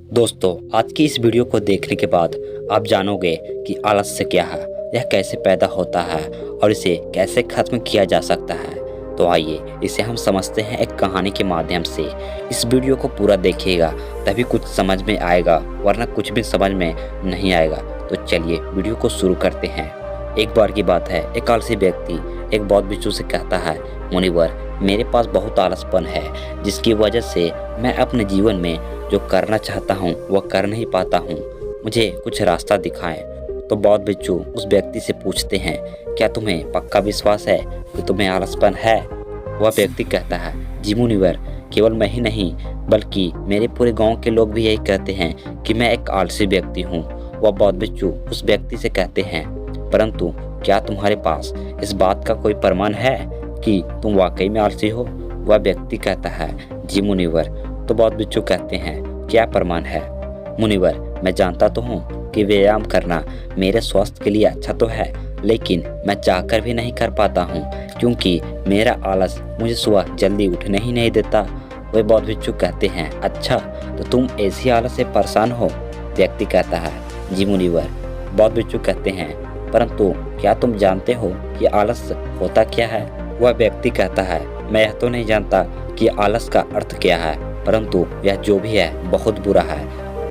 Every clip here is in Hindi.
दोस्तों, आज की इस वीडियो को देखने के बाद आप जानोगे कि आलस्य क्या है, यह कैसे पैदा होता है और इसे कैसे खत्म किया जा सकता है। तो आइए इसे हम समझते हैं एक कहानी के माध्यम से। इस वीडियो को पूरा देखिएगा तभी कुछ समझ में आएगा, वरना कुछ भी समझ में नहीं आएगा। तो चलिए वीडियो को शुरू करते हैं। एक बार की बात है, एक आलसी व्यक्ति एक बौद्ध भिक्षु से कहता है, मुनिवर, मेरे पास बहुत आलसपन है जिसकी वजह से मैं अपने जीवन में जो करना चाहता हूँ वह कर नहीं पाता हूँ। मुझे कुछ रास्ता दिखाएं। तो बौद्ध भिक्षु उस व्यक्ति से पूछते हैं, क्या तुम्हें पक्का विश्वास है कि तुम्हें आलसपन है? वह व्यक्ति कहता है, जी मुनिवर, केवल मैं ही नहीं बल्कि मेरे पूरे गांव के लोग भी यही कहते हैं कि मैं एक आलसी व्यक्ति हूँ। वह बौद्ध भिक्षु उस व्यक्ति से कहते हैं, परंतु क्या तुम्हारे पास इस बात का कोई प्रमाण है कि तुम वाकई में आलसी हो? वह व्यक्ति कहता है, जी मुनिवर। तो बौद्ध भिक्षु कहते हैं, क्या प्रमाण है? मुनिवर, मैं जानता तो हूँ कि व्यायाम करना मेरे स्वास्थ्य के लिए अच्छा तो है, लेकिन मैं चाहकर भी नहीं कर पाता हूँ क्योंकि मेरा आलस मुझे सुबह जल्दी उठने ही नहीं देता। वह बौद्ध भिक्षु कहते हैं, अच्छा तो तुम ऐसी आलस से परेशान हो? व्यक्ति कहता है, जी मुनिवर। बौद्ध भिक्षु कहते हैं, परंतु क्या तुम जानते हो कि आलस होता क्या है? वह व्यक्ति कहता है, मैं यह तो नहीं जानता कि आलस का अर्थ क्या है, परंतु यह जो भी है बहुत बुरा है।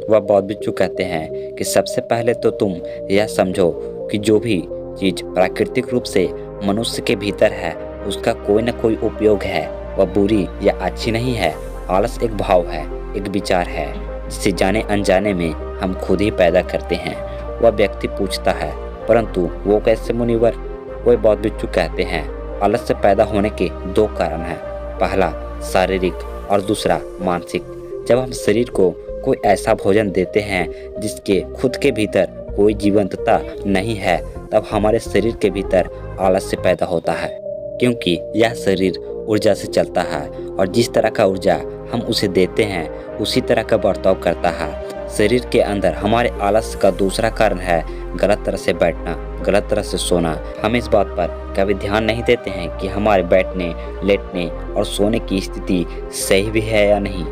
वह बौद्ध भिक्षु कहते हैं कि सबसे पहले तो तुम यह समझो कि जो भी चीज प्राकृतिक रूप से मनुष्य के भीतर है उसका कोई न कोई उपयोग है, वह बुरी या अच्छी नहीं है। आलस एक भाव है, एक विचार है जिसे जाने अनजाने में हम खुद ही पैदा करते हैं। वह व्यक्ति पूछता है, परंतु वो कैसे मुनिवर? वह बौद्ध भिक्षु कहते हैं, आलस से पैदा होने के दो कारण हैं, पहला शारीरिक और दूसरा मानसिक। जब हम शरीर को कोई ऐसा भोजन देते हैं जिसके खुद के भीतर कोई जीवंतता नहीं है, तब हमारे शरीर के भीतर आलस्य पैदा होता है, क्योंकि यह शरीर ऊर्जा से चलता है और जिस तरह का ऊर्जा हम उसे देते हैं उसी तरह का बर्ताव करता है। शरीर के अंदर हमारे आलस्य का दूसरा कारण है गलत तरह से बैठना, गलत तरह से सोना। हम इस बात पर कभी ध्यान नहीं देते हैं कि हमारे बैठने, लेटने और सोने की स्थिति सही भी है या नहीं।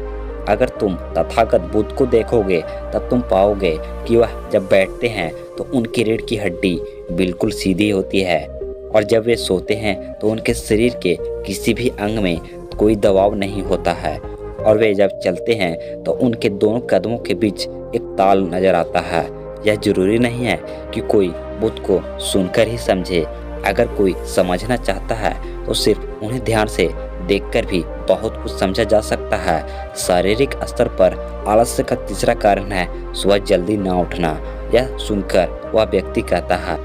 अगर तुम तथागत बुद्ध को देखोगे तब तुम पाओगे कि वह जब बैठते हैं तो उनकी रीढ़ की हड्डी बिल्कुल सीधी होती है और जब वे सोते हैं तो उनके शरीर के किसी भी अंग में कोई दबाव नहीं होता है और वे जब चलते हैं तो उनके दोनों कदमों के बीच एक ताल नजर आता है। यह जरूरी नहीं है कि कोई बुद्ध को सुनकर ही समझे। अगर कोई समझना चाहता है तो सिर्फ उन्हें ध्यान से देखकर भी बहुत कुछ समझा जा सकता है। शारीरिक स्तर पर आलस्य का तीसरा कारण है सुबह जल्दी ना उठना। यह सुनकर वह व्यक्ति कहता है,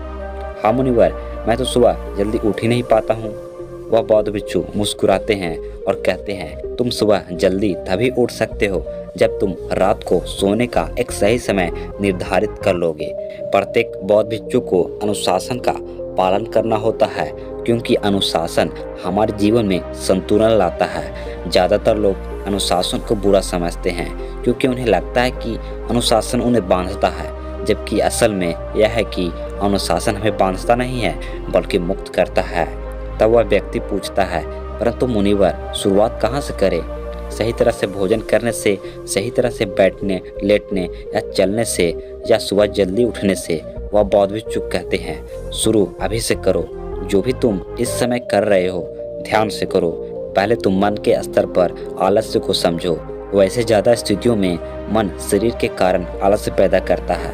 हाँ मुनिवर, मैं तो सुबह जल्दी उठ ही नहीं पाता हूँ। वह बौद्ध भिक्षु मुस्कुराते हैं और कहते हैं, तुम सुबह जल्दी तभी उठ सकते हो जब तुम रात को सोने का एक सही समय निर्धारित कर लोगे। प्रत्येक बौद्ध भिक्षु को अनुशासन का पालन करना होता है क्योंकि अनुशासन हमारे जीवन में संतुलन लाता है। ज़्यादातर लोग अनुशासन को बुरा समझते हैं क्योंकि उन्हें लगता है कि अनुशासन उन्हें बांधता है, जबकि असल में यह है कि अनुशासन हमें बांधता नहीं है बल्कि मुक्त करता है। तब वह व्यक्ति पूछता है, परंतु मुनिवर, शुरुआत कहाँ से करें? सही तरह से भोजन करने से, सही तरह से बैठने, लेटने या चलने से, या सुबह जल्दी उठने से? वह बौद्ध भिक्षु कहते हैं, शुरू अभी से करो। जो भी तुम इस समय कर रहे हो ध्यान से करो। पहले तुम मन के स्तर पर आलस्य को समझो। वैसे ज़्यादा स्थितियों में मन शरीर के कारण आलस्य पैदा करता है।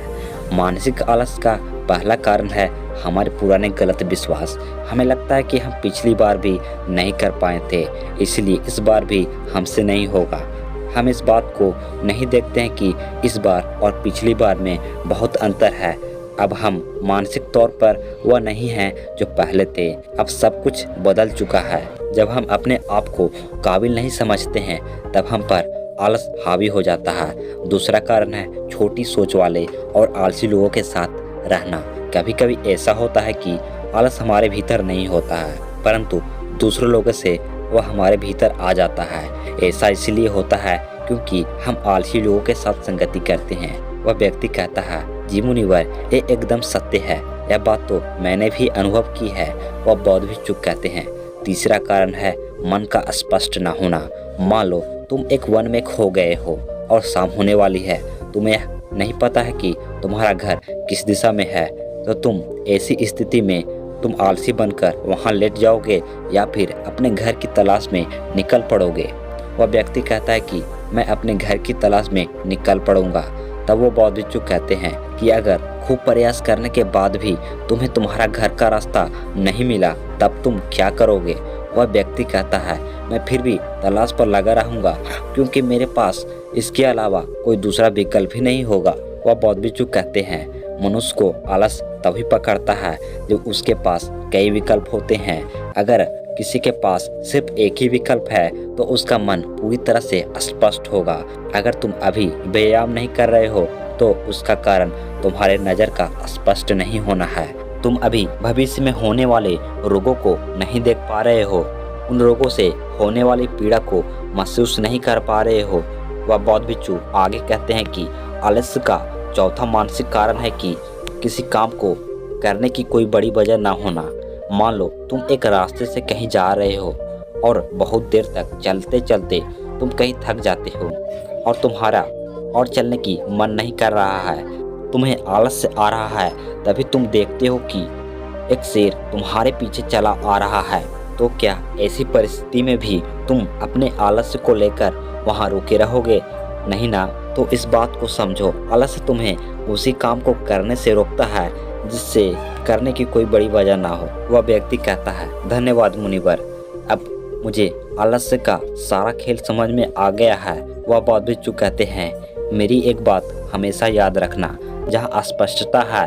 मानसिक आलस्य का पहला कारण है हमारे पुराने गलत विश्वास। हमें लगता है कि हम पिछली बार भी नहीं कर पाए थे, इसलिए इस बार भी हमसे नहीं होगा। हम इस बात को नहीं देखते हैं कि इस बार और पिछली बार में बहुत अंतर है। अब हम मानसिक तौर पर वह नहीं हैं जो पहले थे। अब सब कुछ बदल चुका है। जब हम अपने आप को काबिल नहीं समझते हैं तब हम पर आलस हावी हो जाता है। दूसरा कारण है छोटी सोच वाले और आलसी लोगों के साथ रहना। कभी कभी ऐसा होता है कि आलस हमारे भीतर नहीं होता है, परंतु दूसरे लोगों से वह हमारे भीतर आ जाता है। ऐसा इसलिए होता है क्योंकि हम आलसी लोगों के साथ संगति करते हैं। वह व्यक्ति कहता है, जी मुनिवर, ये एकदम सत्य है, यह बात तो मैंने भी अनुभव की है। वह बौद्ध भिक्षु कहते हैं, तीसरा कारण है मन का स्पष्ट न होना। मान लो तुम एक वन में खो गए हो और शाम होने वाली है तुम्हें नहीं पता है कि तुम्हारा घर किस दिशा में है, तो तुम ऐसी स्थिति में तुम आलसी बनकर वहाँ लेट जाओगे या फिर अपने घर की तलाश में निकल पड़ोगे। वह व्यक्ति कहता है कि मैं अपने घर की तलाश में निकल पड़ूंगा। तब वो बौद्ध भिक्षु कहते हैं कि अगर खूब प्रयास करने के बाद भी तुम्हें तुम्हारा घर का रास्ता नहीं मिला तब तुम क्या करोगे। वह व्यक्ति कहता है मैं फिर भी तलाश पर लगा रहूंगा, क्योंकि मेरे पास इसके अलावा कोई दूसरा विकल्प ही नहीं होगा। वह बौद्ध भिक्षु कहते हैं मनुष्य को आलस तभी पकड़ता है जब उसके पास कई विकल्प होते हैं। अगर किसी के पास सिर्फ एक ही विकल्प है तो उसका मन पूरी तरह से स्पष्ट होगा। अगर तुम अभी व्यायाम नहीं कर रहे हो तो उसका कारण तुम्हारे नज़र का स्पष्ट नहीं होना है। तुम अभी भविष्य में होने वाले रोगों को नहीं देख पा रहे हो, उन रोगों से होने वाली पीड़ा को महसूस नहीं कर पा रहे हो। वह बौद्ध भिक्षु आगे कहते हैं कि आलस्य का चौथा मानसिक कारण है कि किसी काम को करने की कोई बड़ी वजह ना होना। मान लो तुम एक रास्ते से कहीं जा रहे हो और बहुत देर तक चलते चलते तुम कहीं थक जाते हो और तुम्हारा और चलने की मन नहीं कर रहा है, तुम्हें आलस्य आ रहा है। तभी तुम देखते हो कि एक शेर तुम्हारे पीछे चला आ रहा है। तो क्या ऐसी परिस्थिति में भी तुम अपने आलस्य को लेकर वहाँ रुके रहोगे? नहीं ना। तो इस बात को समझो, आलस्य तुम्हें उसी काम को करने से रोकता है जिससे करने की कोई बड़ी वजह ना हो। वह व्यक्ति कहता है धन्यवाद मुनिवर, अब मुझे आलस्य का सारा खेल समझ में आ गया है। वह बौद्ध भिक्षु कहते हैं मेरी एक बात हमेशा याद रखना, जहाँ अस्पष्टता है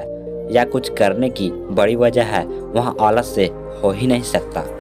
या कुछ करने की बड़ी वजह है वहाँ आलस्य हो ही नहीं सकता।